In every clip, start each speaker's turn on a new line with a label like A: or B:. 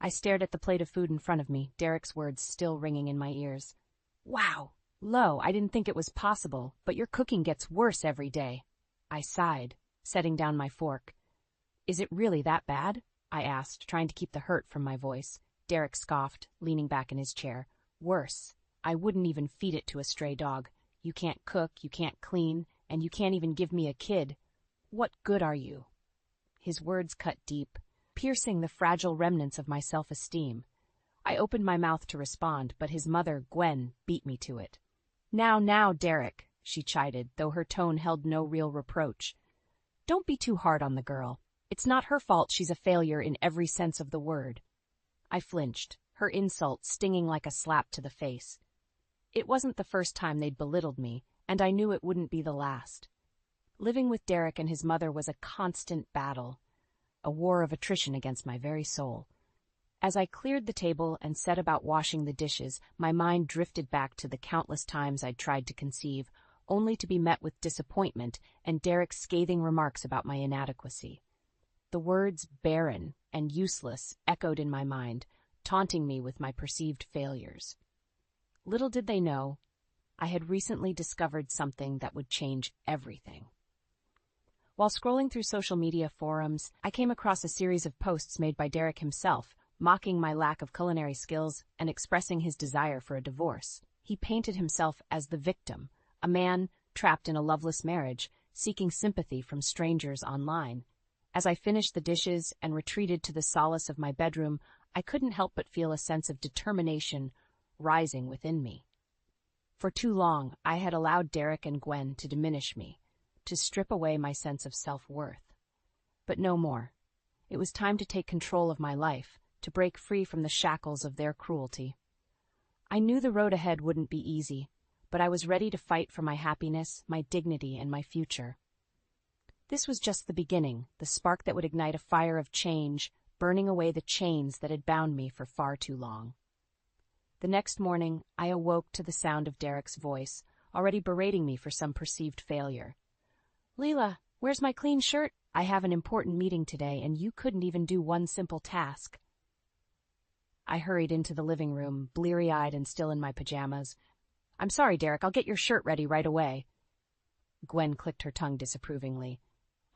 A: I stared at the plate of food in front of me, Derek's words still ringing in my ears. Wow, Lo, I didn't think it was possible, but your cooking gets worse every day. I sighed, setting down my fork. Is it really that bad? I asked, trying to keep the hurt from my voice. Derek scoffed, leaning back in his chair. Worse. I wouldn't even feed it to a stray dog. You can't cook, you can't clean, and you can't even give me a kid. What good are you? His words cut deep, piercing the fragile remnants of my self-esteem. I opened my mouth to respond, but his mother, Gwen, beat me to it. Now, Derek, she chided, though her tone held no real reproach. Don't be too hard on the girl. It's not her fault she's a failure in every sense of the word. I flinched, her insult stinging like a slap to the face. It wasn't the first time they'd belittled me, and I knew it wouldn't be the last. Living with Derek and his mother was a constant battle, a war of attrition against my very soul. As I cleared the table and set about washing the dishes, my mind drifted back to the countless times I'd tried to conceive, only to be met with disappointment and Derek's scathing remarks about my inadequacy. The words barren and useless echoed in my mind, taunting me with my perceived failures. Little did they know, I had recently discovered something that would change everything. While scrolling through social media forums, I came across a series of posts made by Derek himself, mocking my lack of culinary skills and expressing his desire for a divorce. He painted himself as the victim, a man trapped in a loveless marriage, seeking sympathy from strangers online. As I finished the dishes and retreated to the solace of my bedroom, I couldn't help but feel a sense of determination rising within me. For too long, I had allowed Derek and Gwen to diminish me, to strip away my sense of self-worth. But no more. It was time to take control of my life, to break free from the shackles of their cruelty. I knew the road ahead wouldn't be easy, but I was ready to fight for my happiness, my dignity, and my future. This was just the beginning, the spark that would ignite a fire of change, burning away the chains that had bound me for far too long. The next morning, I awoke to the sound of Derek's voice, already berating me for some perceived failure. Leela, where's my clean shirt? I have an important meeting today, and you couldn't even do one simple task. I hurried into the living room, bleary-eyed and still in my pajamas. I'm sorry, Derek, I'll get your shirt ready right away. Gwen clicked her tongue disapprovingly.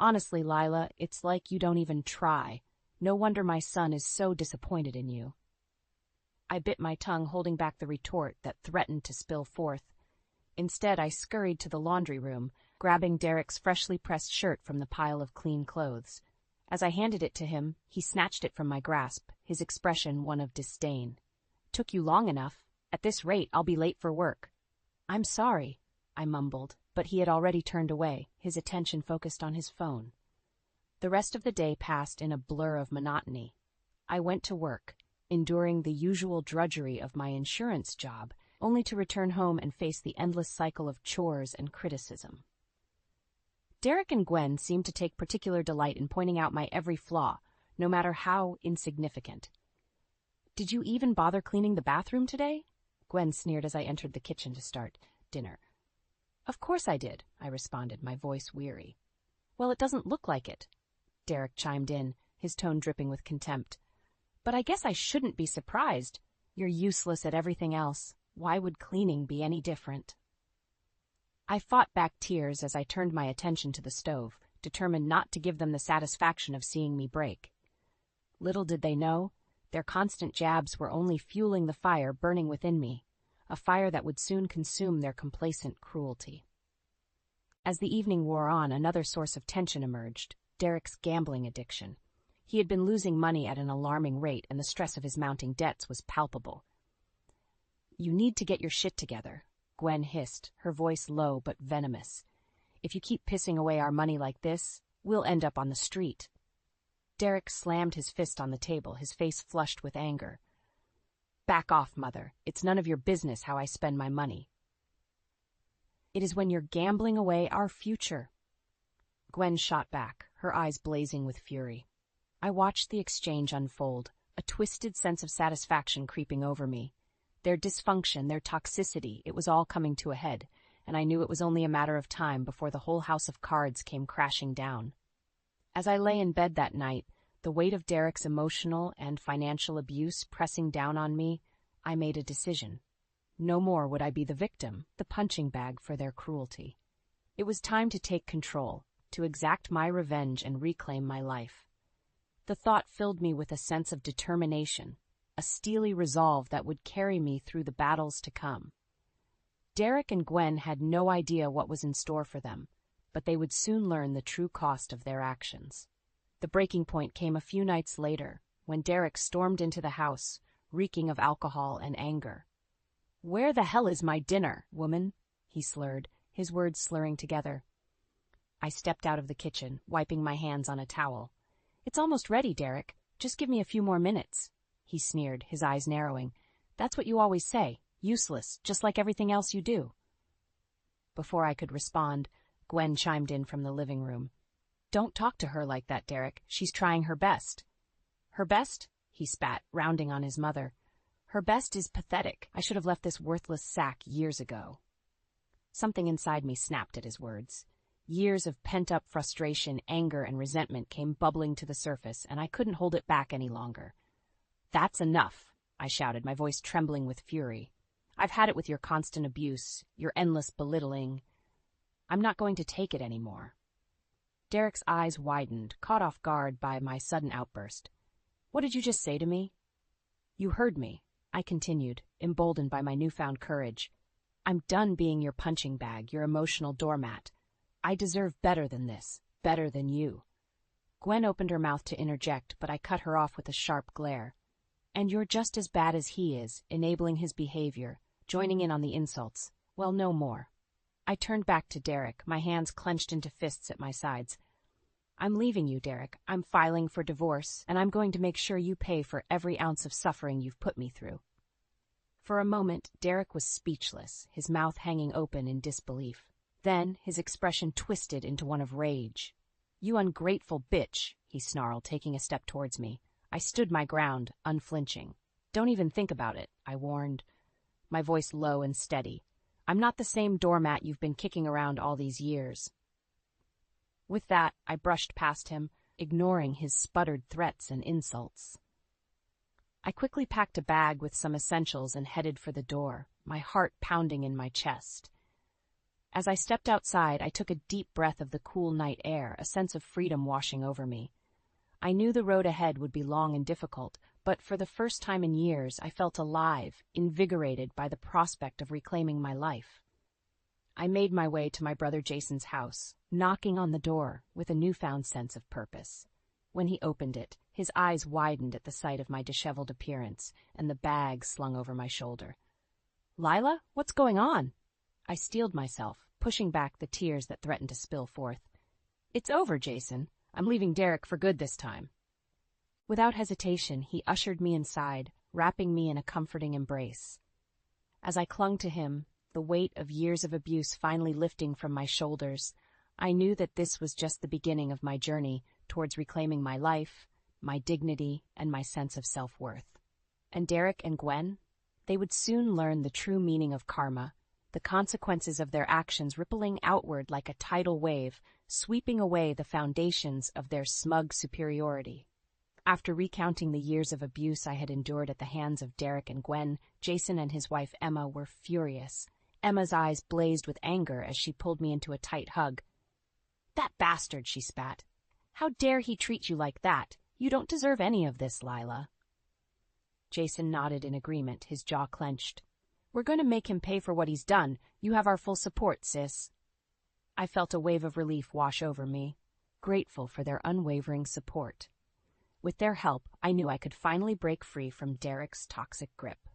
A: Honestly, Lila, it's like you don't even try. No wonder my son is so disappointed in you. I bit my tongue, holding back the retort that threatened to spill forth. Instead, I scurried to the laundry room, grabbing Derek's freshly pressed shirt from the pile of clean clothes. As I handed it to him, he snatched it from my grasp, his expression one of disdain. Took you long enough. At this rate, I'll be late for work. I'm sorry, I mumbled, but he had already turned away, his attention focused on his phone. The rest of the day passed in a blur of monotony. I went to work, enduring the usual drudgery of my insurance job, only to return home and face the endless cycle of chores and criticism. Derek and Gwen seemed to take particular delight in pointing out my every flaw, no matter how insignificant. Did you even bother cleaning the bathroom today? Gwen sneered as I entered the kitchen to start dinner. Of course I did, I responded, my voice weary. Well, it doesn't look like it, Derek chimed in, his tone dripping with contempt. But I guess I shouldn't be surprised. You're useless at everything else. Why would cleaning be any different? I fought back tears as I turned my attention to the stove, determined not to give them the satisfaction of seeing me break. Little did they know, their constant jabs were only fueling the fire burning within me, a fire that would soon consume their complacent cruelty. As the evening wore on, another source of tension emerged, Derek's gambling addiction. He had been losing money at an alarming rate, and the stress of his mounting debts was palpable. You need to get your shit together, Gwen hissed, her voice low but venomous. If you keep pissing away our money like this, we'll end up on the street. Derek slammed his fist on the table, his face flushed with anger. Back off, Mother. It's none of your business how I spend my money. It is when you're gambling away our future. Gwen shot back, her eyes blazing with fury. I watched the exchange unfold, a twisted sense of satisfaction creeping over me. Their dysfunction, their toxicity, it was all coming to a head, and I knew it was only a matter of time before the whole house of cards came crashing down. As I lay in bed that night, The weight of Derek's emotional and financial abuse pressing down on me, I made a decision. No more would I be the victim, the punching bag for their cruelty. It was time to take control, to exact my revenge and reclaim my life. The thought filled me with a sense of determination, a steely resolve that would carry me through the battles to come. Derek and Gwen had no idea what was in store for them, but they would soon learn the true cost of their actions. The breaking point came a few nights later, when Derek stormed into the house, reeking of alcohol and anger. "Where the hell is my dinner, woman?" he slurred, his words slurring together. I stepped out of the kitchen, wiping my hands on a towel. "It's almost ready, Derek. Just give me a few more minutes," he sneered, his eyes narrowing. "That's what you always say. Useless, just like everything else you do." Before I could respond, Gwen chimed in from the living room. "Don't talk to her like that, Derek. She's trying her best." "Her best?" he spat, rounding on his mother. "Her best is pathetic. I should have left this worthless sack years ago." Something inside me snapped at his words. Years of pent-up frustration, anger, and resentment came bubbling to the surface, and I couldn't hold it back any longer. "That's enough," I shouted, my voice trembling with fury. "I've had it with your constant abuse, your endless belittling. I'm not going to take it anymore." Derek's eyes widened, caught off guard by my sudden outburst. "What did you just say to me?" "You heard me," I continued, emboldened by my newfound courage. "I'm done being your punching bag, your emotional doormat. I deserve better than this, better than you." Gwen opened her mouth to interject, but I cut her off with a sharp glare. "And you're just as bad as he is, enabling his behavior, joining in on the insults. Well, no more." I turned back to Derek, my hands clenched into fists at my sides. "I'm leaving you, Derek. I'm filing for divorce, and I'm going to make sure you pay for every ounce of suffering you've put me through." For a moment, Derek was speechless, his mouth hanging open in disbelief. Then his expression twisted into one of rage. "You ungrateful bitch," he snarled, taking a step towards me. I stood my ground, unflinching. "Don't even think about it," I warned, my voice low and steady. "I'm not the same doormat you've been kicking around all these years." With that, I brushed past him, ignoring his sputtered threats and insults. I quickly packed a bag with some essentials and headed for the door, my heart pounding in my chest. As I stepped outside, I took a deep breath of the cool night air, a sense of freedom washing over me. I knew the road ahead would be long and difficult, but for the first time in years, I felt alive, invigorated by the prospect of reclaiming my life. I made my way to my brother Jason's house, knocking on the door with a newfound sense of purpose. When he opened it, his eyes widened at the sight of my disheveled appearance and the bag slung over my shoulder. "Lila, what's going on?" I steeled myself, pushing back the tears that threatened to spill forth. "It's over, Jason. I'm leaving Derek for good this time." Without hesitation, he ushered me inside, wrapping me in a comforting embrace. As I clung to him, the weight of years of abuse finally lifting from my shoulders, I knew that this was just the beginning of my journey towards reclaiming my life, my dignity, and my sense of self-worth. And Derek and Gwen? They would soon learn the true meaning of karma, the consequences of their actions rippling outward like a tidal wave, sweeping away the foundations of their smug superiority. After recounting the years of abuse I had endured at the hands of Derek and Gwen, Jason and his wife Emma were furious. Emma's eyes blazed with anger as she pulled me into a tight hug. "That bastard," she spat. "How dare he treat you like that? You don't deserve any of this, Lila." Jason nodded in agreement, his jaw clenched. "We're going to make him pay for what he's done. You have our full support, sis." I felt a wave of relief wash over me, grateful for their unwavering support. With their help, I knew I could finally break free from Derek's toxic grip.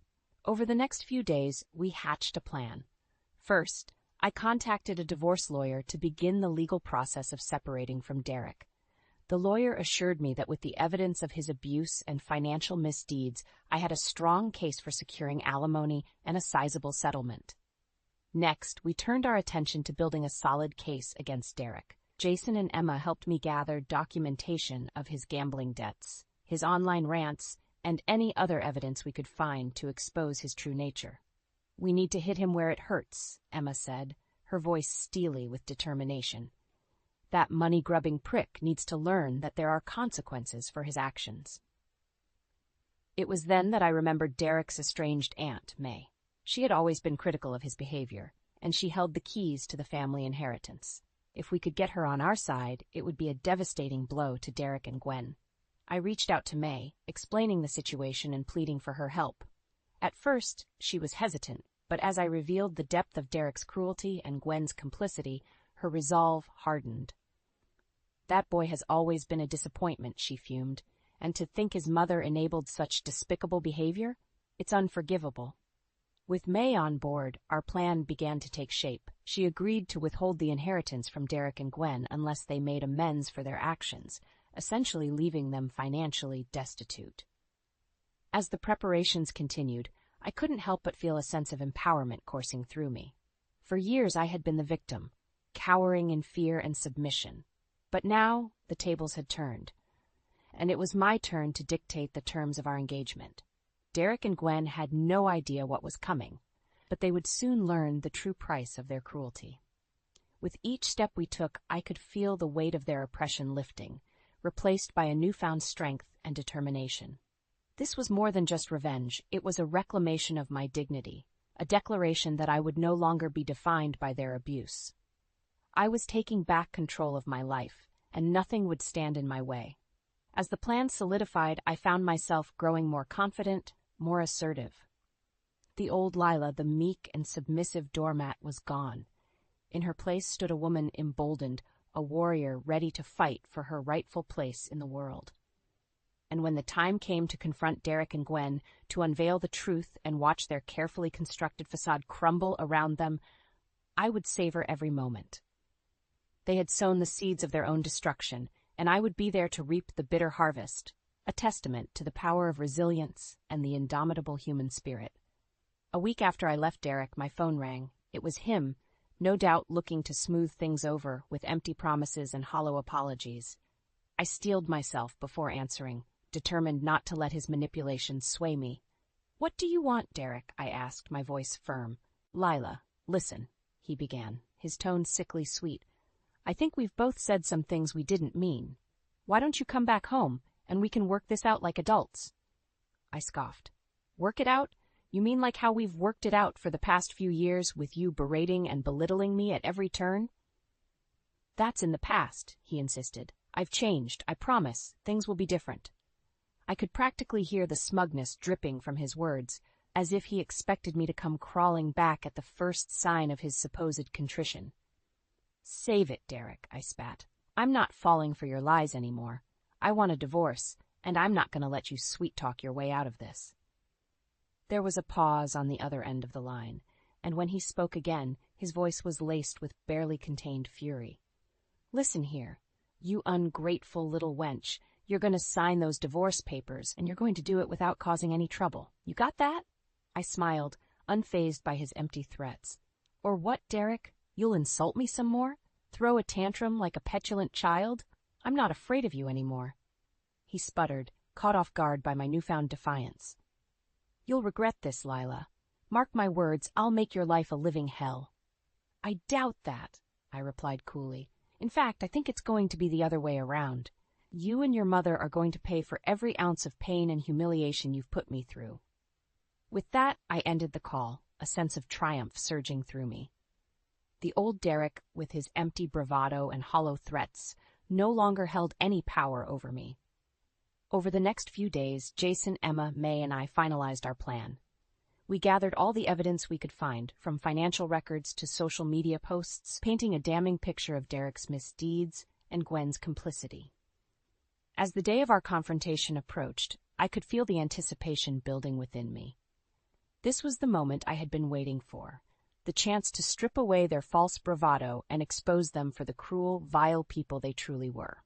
A: Over the next few days, we hatched a plan. First, I contacted a divorce lawyer to begin the legal process of separating from Derek. The lawyer assured me that with the evidence of his abuse and financial misdeeds, I had a strong case for securing alimony and a sizable settlement. Next, we turned our attention to building a solid case against Derek. Jason and Emma helped me gather documentation of his gambling debts, his online rants, and any other evidence we could find to expose his true nature. "We need to hit him where it hurts," Emma said, her voice steely with determination. That money-grubbing prick needs to learn that there are consequences for his actions. It was then that I remembered Derek's estranged aunt, May. She had always been critical of his behavior, and she held the keys to the family inheritance. If we could get her on our side, it would be a devastating blow to Derek and Gwen. I reached out to May, explaining the situation and pleading for her help. At first, she was hesitant, but as I revealed the depth of Derek's cruelty and Gwen's complicity, her resolve hardened. That boy has always been a disappointment, she fumed, and to think his mother enabled such despicable behavior? It's unforgivable. With May on board, our plan began to take shape. She agreed to withhold the inheritance from Derek and Gwen unless they made amends for their actions, essentially leaving them financially destitute. As the preparations continued, I couldn't help but feel a sense of empowerment coursing through me. For years I had been the victim, cowering in fear and submission. But now the tables had turned, and it was my turn to dictate the terms of our engagement. Derek and Gwen had no idea what was coming, but they would soon learn the true price of their cruelty. With each step we took, I could feel the weight of their oppression lifting, replaced by a newfound strength and determination. This was more than just revenge, it was a reclamation of my dignity, a declaration that I would no longer be defined by their abuse. I was taking back control of my life, and nothing would stand in my way. As the plan solidified, I found myself growing more confident, more assertive. The old Lila, the meek and submissive doormat, was gone. In her place stood a woman emboldened, a warrior ready to fight for her rightful place in the world. And when the time came to confront Derek and Gwen, to unveil the truth and watch their carefully constructed facade crumble around them, I would savor every moment. They had sown the seeds of their own destruction, and I would be there to reap the bitter harvest, a testament to the power of resilience and the indomitable human spirit. A week after I left Derek, my phone rang. It was him, no doubt looking to smooth things over with empty promises and hollow apologies. I steeled myself before answering, determined not to let his manipulations sway me. "What do you want, Derek?" I asked, my voice firm. "Lila, listen," he began, his tone sickly sweet. "I think we've both said some things we didn't mean. Why don't you come back home, and we can work this out like adults?" I scoffed. "Work it out? You mean like how we've worked it out for the past few years, with you berating and belittling me at every turn?" "That's in the past," he insisted. "I've changed, I promise. Things will be different." I could practically hear the smugness dripping from his words, as if he expected me to come crawling back at the first sign of his supposed contrition. "Save it, Derek," I spat. "I'm not falling for your lies anymore. I want a divorce, and I'm not going to let you sweet-talk your way out of this." There was a pause on the other end of the line, and when he spoke again, his voice was laced with barely contained fury. "Listen here, you ungrateful little wench. You're going to sign those divorce papers, and you're going to do it without causing any trouble. You got that?" I smiled, unfazed by his empty threats. "Or what, Derek? You'll insult me some more? Throw a tantrum like a petulant child? I'm not afraid of you anymore." He sputtered, caught off guard by my newfound defiance. "You'll regret this, Lila. Mark my words, I'll make your life a living hell." "I doubt that," I replied coolly. "In fact, I think it's going to be the other way around. You and your mother are going to pay for every ounce of pain and humiliation you've put me through." With that, I ended the call, a sense of triumph surging through me. The old Derek, with his empty bravado and hollow threats, no longer held any power over me. Over the next few days, Jason, Emma, May, and I finalized our plan. We gathered all the evidence we could find, from financial records to social media posts, painting a damning picture of Derek's misdeeds and Gwen's complicity. As the day of our confrontation approached, I could feel the anticipation building within me. This was the moment I had been waiting for, the chance to strip away their false bravado and expose them for the cruel, vile people they truly were.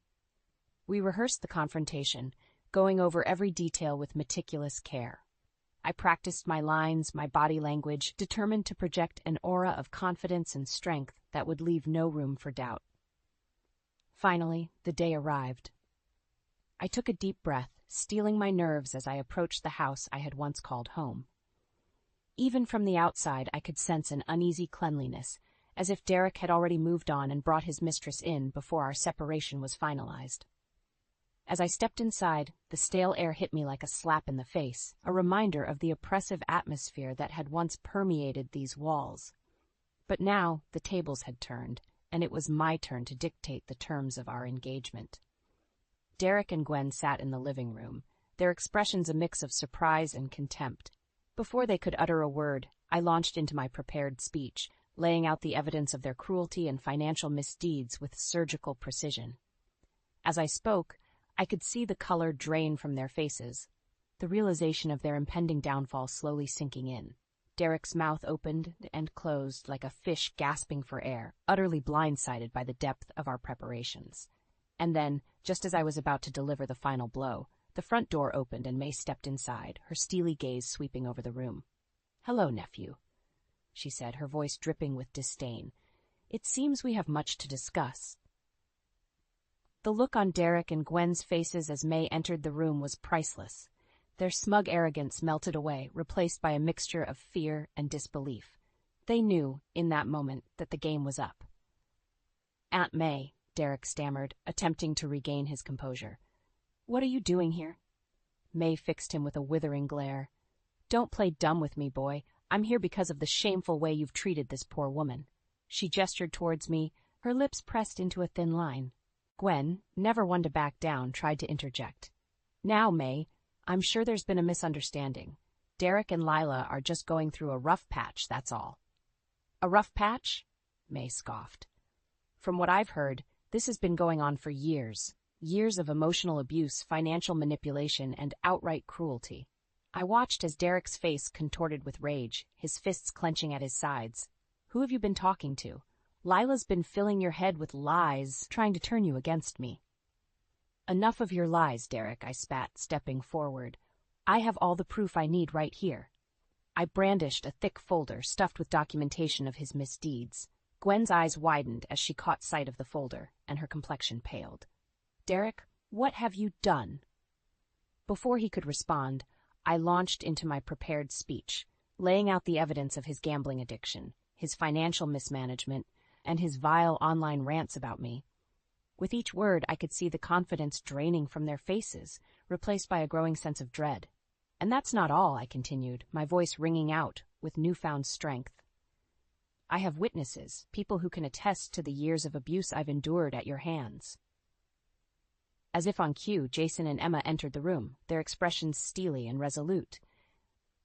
A: We rehearsed the confrontation, going over every detail with meticulous care. I practiced my lines, my body language, determined to project an aura of confidence and strength that would leave no room for doubt. Finally, the day arrived. I took a deep breath, steeling my nerves as I approached the house I had once called home. Even from the outside, I could sense an uneasy cleanliness, as if Derek had already moved on and brought his mistress in before our separation was finalized. As I stepped inside, the stale air hit me like a slap in the face, a reminder of the oppressive atmosphere that had once permeated these walls. But now the tables had turned, and it was my turn to dictate the terms of our engagement. Derek and Gwen sat in the living room, their expressions a mix of surprise and contempt. Before they could utter a word, I launched into my prepared speech, laying out the evidence of their cruelty and financial misdeeds with surgical precision. As I spoke, I could see the color drain from their faces, the realization of their impending downfall slowly sinking in. Derek's mouth opened and closed like a fish gasping for air, utterly blindsided by the depth of our preparations. And then, just as I was about to deliver the final blow, the front door opened and May stepped inside, her steely gaze sweeping over the room. "Hello, nephew," she said, her voice dripping with disdain. "It seems we have much to discuss." The look on Derek and Gwen's faces as May entered the room was priceless. Their smug arrogance melted away, replaced by a mixture of fear and disbelief. They knew, in that moment, that the game was up. "Aunt May," Derek stammered, attempting to regain his composure. "What are you doing here?" May fixed him with a withering glare. "Don't play dumb with me, boy. I'm here because of the shameful way you've treated this poor woman." She gestured towards me, her lips pressed into a thin line. Gwen, never one to back down, tried to interject. "Now, May, I'm sure there's been a misunderstanding. Derek and Lila are just going through a rough patch, that's all." "A rough patch?" May scoffed. "From what I've heard, this has been going on for years. Years of emotional abuse, financial manipulation, and outright cruelty." I watched as Derek's face contorted with rage, his fists clenching at his sides. "Who have you been talking to? Lila's been filling your head with lies, trying to turn you against me." "Enough of your lies, Derek," I spat, stepping forward. "I have all the proof I need right here." I brandished a thick folder stuffed with documentation of his misdeeds. Gwen's eyes widened as she caught sight of the folder, and her complexion paled. "Derek, what have you done?" Before he could respond, I launched into my prepared speech, laying out the evidence of his gambling addiction, his financial mismanagement, and his vile online rants about me. With each word, I could see the confidence draining from their faces, replaced by a growing sense of dread. "And that's not all," I continued, my voice ringing out with newfound strength. "I have witnesses, people who can attest to the years of abuse I've endured at your hands." As if on cue, Jason and Emma entered the room, their expressions steely and resolute.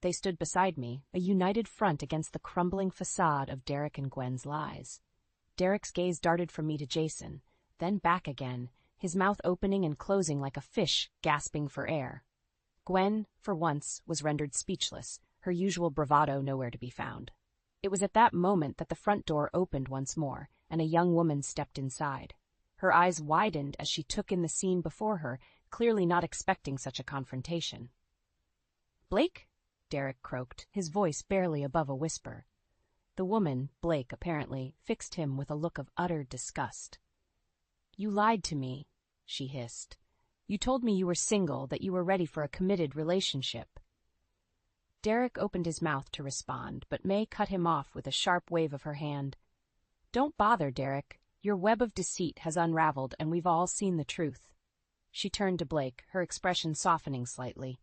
A: They stood beside me, a united front against the crumbling facade of Derek and Gwen's lies. Derek's gaze darted from me to Jason, then back again, his mouth opening and closing like a fish gasping for air. Gwen, for once, was rendered speechless, her usual bravado nowhere to be found. It was at that moment that the front door opened once more, and a young woman stepped inside. Her eyes widened as she took in the scene before her, clearly not expecting such a confrontation. "Blake?" Derek croaked, his voice barely above a whisper. The woman, Blake apparently, fixed him with a look of utter disgust. "You lied to me," she hissed. "You told me you were single, that you were ready for a committed relationship." Derek opened his mouth to respond, but May cut him off with a sharp wave of her hand. "Don't bother, Derek. Your web of deceit has unraveled, and we've all seen the truth." She turned to Blake, her expression softening slightly.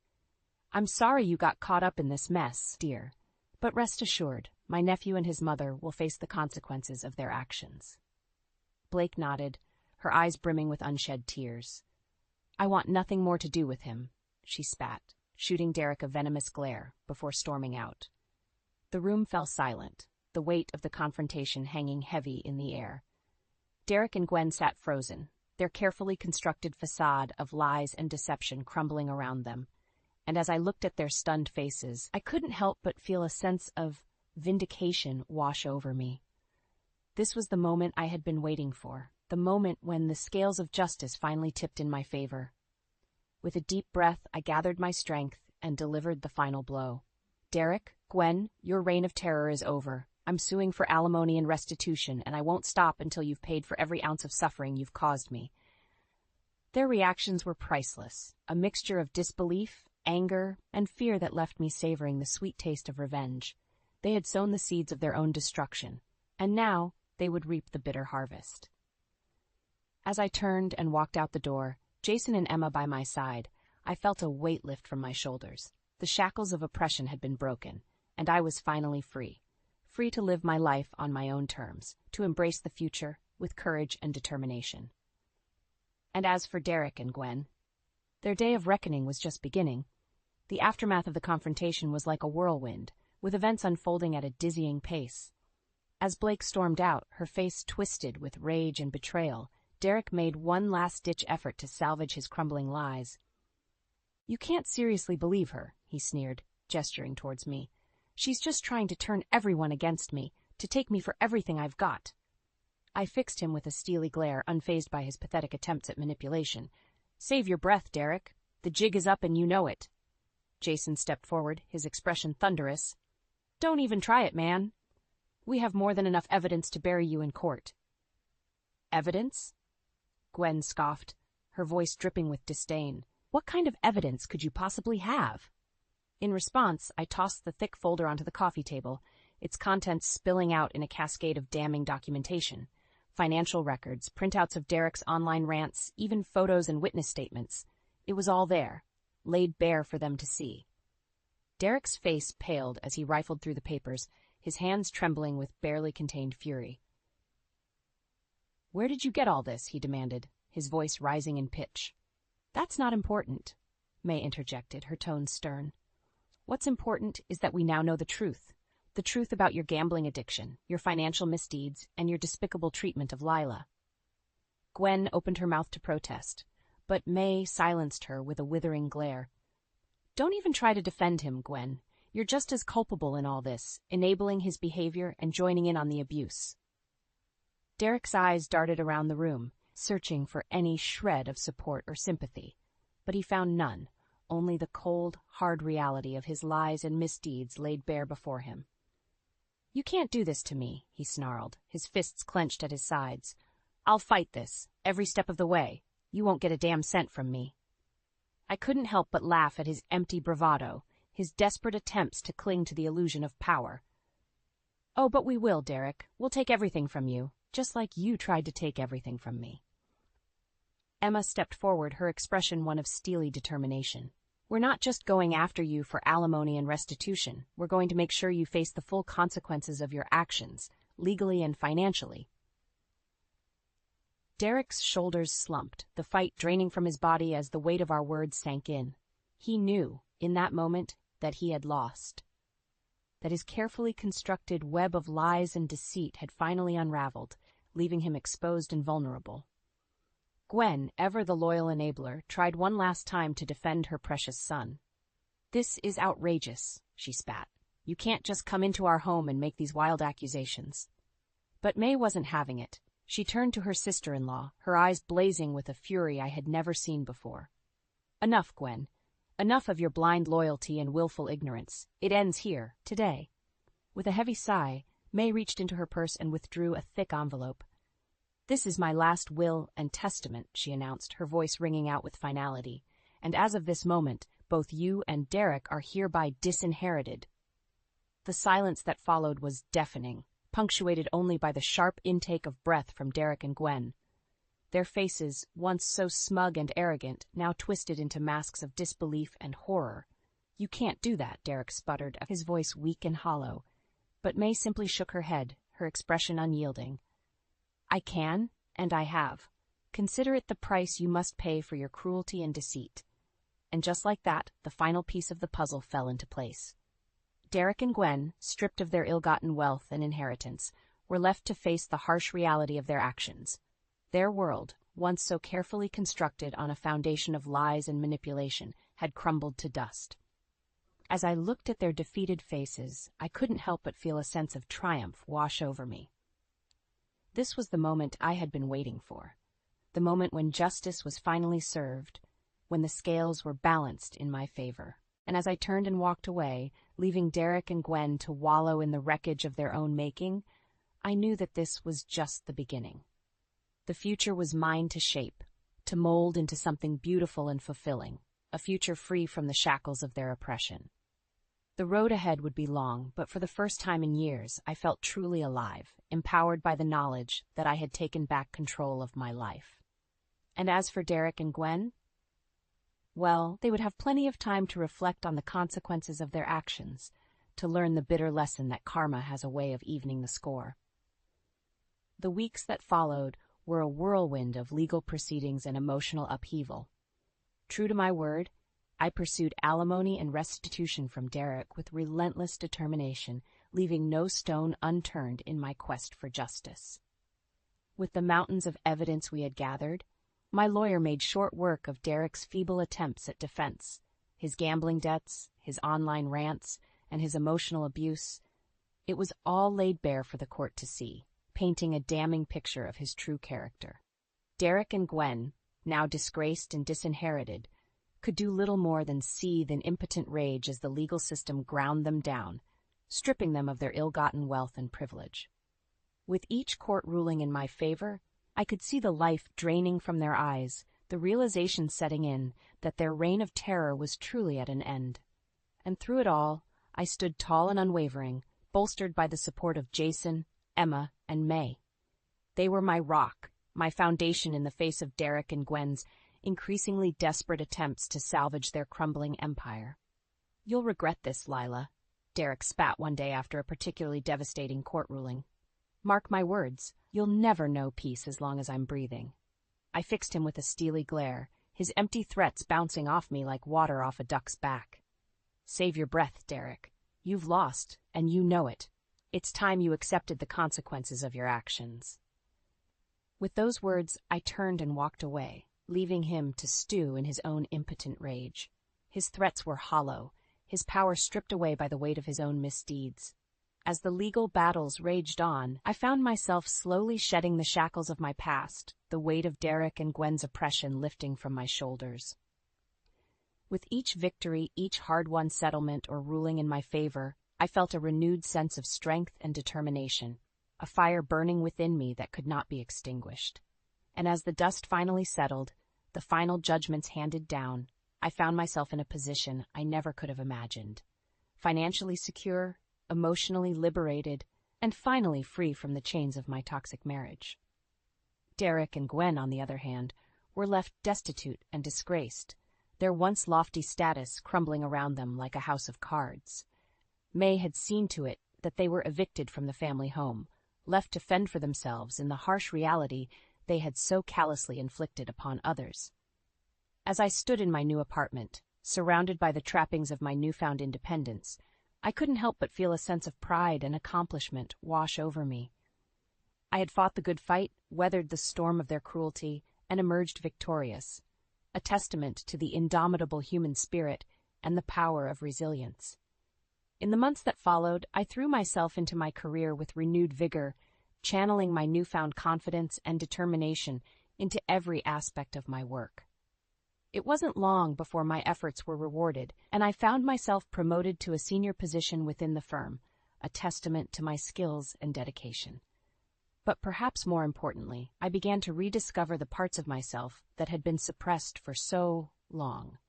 A: "I'm sorry you got caught up in this mess, dear, but rest assured, my nephew and his mother will face the consequences of their actions." Blake nodded, her eyes brimming with unshed tears. "I want nothing more to do with him," she spat, shooting Derek a venomous glare before storming out. The room fell silent, the weight of the confrontation hanging heavy in the air. Derek and Gwen sat frozen, their carefully constructed facade of lies and deception crumbling around them, and as I looked at their stunned faces, I couldn't help but feel a sense of vindication wash over me. This was the moment I had been waiting for, the moment when the scales of justice finally tipped in my favor. With a deep breath, I gathered my strength and delivered the final blow. "Derek, Gwen, your reign of terror is over. I'm suing for alimony and restitution, and I won't stop until you've paid for every ounce of suffering you've caused me." Their reactions were priceless, a mixture of disbelief, anger, and fear that left me savoring the sweet taste of revenge. They had sown the seeds of their own destruction. and now they would reap the bitter harvest. As I turned and walked out the door, Jason and Emma by my side, I felt a weight lift from my shoulders. The shackles of oppression had been broken, and I was finally free. Free to live my life on my own terms, to embrace the future with courage and determination. And as for Derek and Gwen, their day of reckoning was just beginning. The aftermath of the confrontation was like a whirlwind, with events unfolding at a dizzying pace. As Blake stormed out, her face twisted with rage and betrayal, Derek made one last-ditch effort to salvage his crumbling lies. "You can't seriously believe her," he sneered, gesturing towards me. "She's just trying to turn everyone against me, to take me for everything I've got." I fixed him with a steely glare, unfazed by his pathetic attempts at manipulation. "Save your breath, Derek. The jig is up and you know it." Jason stepped forward, his expression thunderous. "Don't even try it, man. We have more than enough evidence to bury you in court." "Evidence?" Gwen scoffed, her voice dripping with disdain. "What kind of evidence could you possibly have?" In response, I tossed the thick folder onto the coffee table, its contents spilling out in a cascade of damning documentation. Financial records, printouts of Derek's online rants, even photos and witness statements. It was all there, laid bare for them to see. Derek's face paled as he rifled through the papers, his hands trembling with barely contained fury. "Where did you get all this?" he demanded, his voice rising in pitch. "That's not important," May interjected, her tone stern. "What's important is that we now know the truth about your gambling addiction, your financial misdeeds, and your despicable treatment of Lila." Gwen opened her mouth to protest, but May silenced her with a withering glare. "Don't even try to defend him, Gwen. You're just as culpable in all this, enabling his behavior and joining in on the abuse." Derek's eyes darted around the room, searching for any shred of support or sympathy, but he found none, only the cold, hard reality of his lies and misdeeds laid bare before him. "You can't do this to me," he snarled, his fists clenched at his sides. "I'll fight this, every step of the way. You won't get a damn cent from me." I couldn't help but laugh at his empty bravado, his desperate attempts to cling to the illusion of power. "Oh, but we will, Derek. We'll take everything from you, just like you tried to take everything from me." Emma stepped forward, her expression one of steely determination. "We're not just going after you for alimony and restitution. We're going to make sure you face the full consequences of your actions, legally and financially." Derek's shoulders slumped, the fight draining from his body as the weight of our words sank in. He knew, in that moment, that he had lost. That his carefully constructed web of lies and deceit had finally unraveled, leaving him exposed and vulnerable. Gwen, ever the loyal enabler, tried one last time to defend her precious son. "This is outrageous," she spat. "You can't just come into our home and make these wild accusations." But May wasn't having it. She turned to her sister-in-law, her eyes blazing with a fury I had never seen before. "Enough, Gwen. Enough of your blind loyalty and willful ignorance. It ends here, today." With a heavy sigh, May reached into her purse and withdrew a thick envelope. "This is my last will and testament," she announced, her voice ringing out with finality. "And as of this moment, both you and Derek are hereby disinherited." The silence that followed was deafening, punctuated only by the sharp intake of breath from Derek and Gwen. Their faces, once so smug and arrogant, now twisted into masks of disbelief and horror. "You can't do that," Derek sputtered, his voice weak and hollow. But May simply shook her head, her expression unyielding. "I can, and I have. Consider it the price you must pay for your cruelty and deceit." And just like that, the final piece of the puzzle fell into place. Derek and Gwen, stripped of their ill-gotten wealth and inheritance, were left to face the harsh reality of their actions. Their world, once so carefully constructed on a foundation of lies and manipulation, had crumbled to dust. As I looked at their defeated faces, I couldn't help but feel a sense of triumph wash over me. This was the moment I had been waiting for, the moment when justice was finally served, when the scales were balanced in my favor. And as I turned and walked away, leaving Derek and Gwen to wallow in the wreckage of their own making, I knew that this was just the beginning. The future was mine to shape, to mold into something beautiful and fulfilling, a future free from the shackles of their oppression. The road ahead would be long, but for the first time in years, I felt truly alive, empowered by the knowledge that I had taken back control of my life. And as for Derek and Gwen, well, they would have plenty of time to reflect on the consequences of their actions, to learn the bitter lesson that karma has a way of evening the score. The weeks that followed were a whirlwind of legal proceedings and emotional upheaval. True to my word, I pursued alimony and restitution from Derek with relentless determination, leaving no stone unturned in my quest for justice. With the mountains of evidence we had gathered, my lawyer made short work of Derek's feeble attempts at defense, his gambling debts, his online rants, and his emotional abuse. It was all laid bare for the court to see, painting a damning picture of his true character. Derek and Gwen, now disgraced and disinherited, could do little more than seethe in impotent rage as the legal system ground them down, stripping them of their ill-gotten wealth and privilege. With each court ruling in my favor, I could see the life draining from their eyes, the realization setting in that their reign of terror was truly at an end. And through it all, I stood tall and unwavering, bolstered by the support of Jason, Emma, and May. They were my rock, my foundation in the face of Derek and Gwen's increasingly desperate attempts to salvage their crumbling empire. "You'll regret this, Lila," Derek spat one day after a particularly devastating court ruling. "Mark my words, you'll never know peace as long as I'm breathing." I fixed him with a steely glare, his empty threats bouncing off me like water off a duck's back. "Save your breath, Derek. You've lost, and you know it. It's time you accepted the consequences of your actions." With those words, I turned and walked away, leaving him to stew in his own impotent rage. His threats were hollow, his power stripped away by the weight of his own misdeeds. As the legal battles raged on, I found myself slowly shedding the shackles of my past, the weight of Derek and Gwen's oppression lifting from my shoulders. With each victory, each hard-won settlement or ruling in my favor, I felt a renewed sense of strength and determination, a fire burning within me that could not be extinguished. And as the dust finally settled, the final judgments handed down, I found myself in a position I never could have imagined. Financially secure, emotionally liberated, and finally free from the chains of my toxic marriage. Derek and Gwen, on the other hand, were left destitute and disgraced, their once lofty status crumbling around them like a house of cards. May had seen to it that they were evicted from the family home, left to fend for themselves in the harsh reality they had so callously inflicted upon others. As I stood in my new apartment, surrounded by the trappings of my newfound independence, I couldn't help but feel a sense of pride and accomplishment wash over me. I had fought the good fight, weathered the storm of their cruelty, and emerged victorious, a testament to the indomitable human spirit and the power of resilience. In the months that followed, I threw myself into my career with renewed vigor, channeling my newfound confidence and determination into every aspect of my work. It wasn't long before my efforts were rewarded, and I found myself promoted to a senior position within the firm, a testament to my skills and dedication. But perhaps more importantly, I began to rediscover the parts of myself that had been suppressed for so long.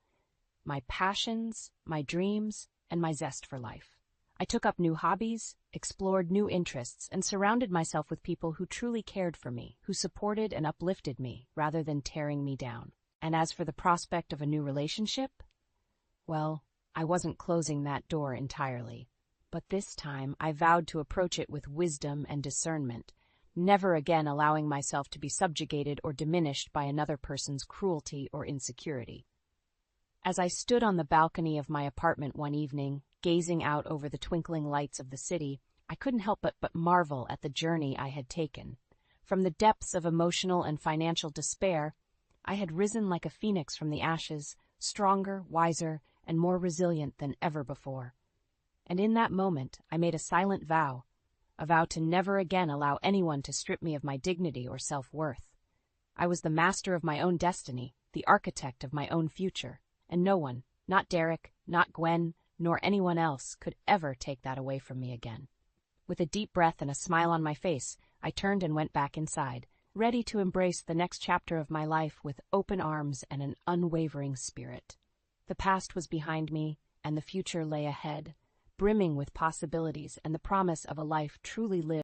A: My passions, my dreams, and my zest for life. I took up new hobbies, explored new interests, and surrounded myself with people who truly cared for me, who supported and uplifted me rather than tearing me down. And as for the prospect of a new relationship, well, I wasn't closing that door entirely. But this time I vowed to approach it with wisdom and discernment, never again allowing myself to be subjugated or diminished by another person's cruelty or insecurity. As I stood on the balcony of my apartment one evening, gazing out over the twinkling lights of the city, I couldn't help but marvel at the journey I had taken. From the depths of emotional and financial despair, I had risen like a phoenix from the ashes, stronger, wiser, and more resilient than ever before. And in that moment, I made a silent vow, a vow to never again allow anyone to strip me of my dignity or self-worth. I was the master of my own destiny, the architect of my own future, and no one, not Derek, not Gwen, nor anyone else, could ever take that away from me again. With a deep breath and a smile on my face, I turned and went back inside, ready to embrace the next chapter of my life with open arms and an unwavering spirit. The past was behind me, and the future lay ahead, brimming with possibilities and the promise of a life truly lived.